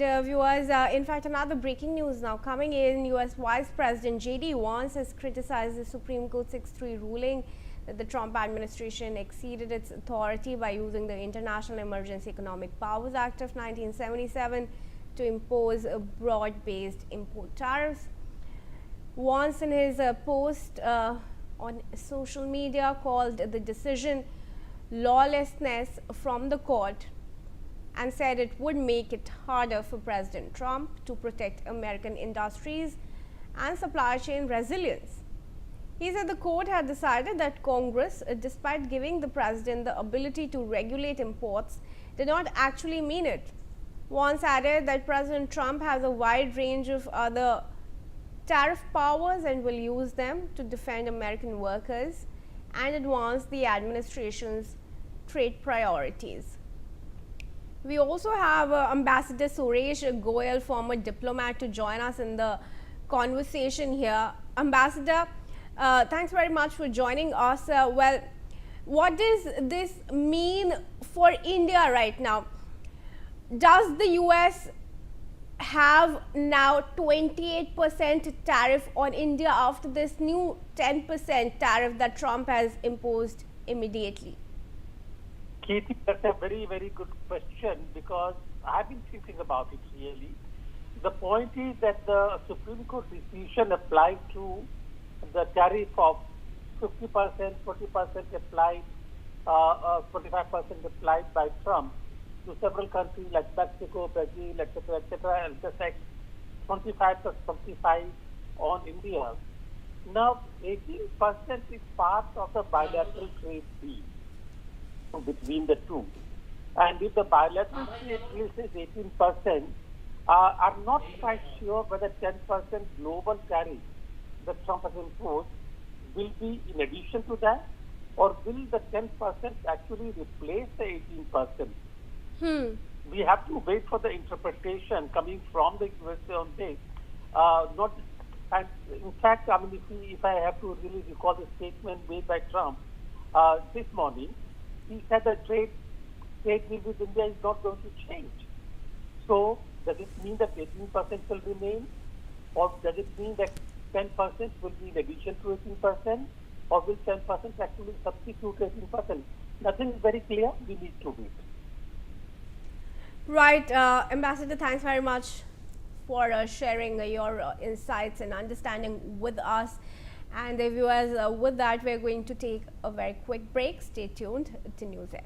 Viewers, in fact, another breaking news now coming in. U.S. Vice President J.D. Vance has criticized the Supreme Court 6-3 ruling that the Trump administration exceeded its authority by using the International Emergency Economic Powers Act of 1977 to impose a broad-based import tariffs. Vance, in his post on social media, called the decision lawlessness from the court and said it would make it harder for President Trump to protect American industries and supply chain resilience. He said the court had decided that Congress, despite giving the president the ability to regulate imports, did not actually mean it. Vance added that President Trump has a wide range of other tariff powers and will use them to defend American workers and advance the administration's trade priorities. We also have Ambassador Suresh Goyal, former diplomat, to join us in the conversation here. Ambassador, thanks very much for joining us. Well, what does this mean for India right now? Does the US have now 28% tariff on India after this new 10% tariff that Trump has imposed immediately? Katie, that's a very, very good question because I've been thinking about it really. The point is that the Supreme Court decision applied to the tariff of 50%, 40% applied, 25% applied by Trump to several countries like Mexico, Brazil, etc., and just like 25 plus 25 on India. Now, 18% is part of the bilateral trade deal between the two. And if the bilateral trade deal says 18%, I'm not quite sure whether 10% global tariff that Trump has imposed will be in addition to that, or will the 10% actually replace the 18%? We have to wait for the interpretation coming from the USA on this. And in fact, I mean, if I have to really recall the statement made by Trump this morning, he said that trade deal with India is not going to change. So does it mean that 18% will remain, or does it mean that 10% will be in addition to 18%, or will 10% actually substitute 18%? Nothing is very clear. We need to wait. Right, Ambassador, thanks very much for sharing your insights and understanding with us. And viewers, with that, we're going to take a very quick break. Stay tuned to NewsX.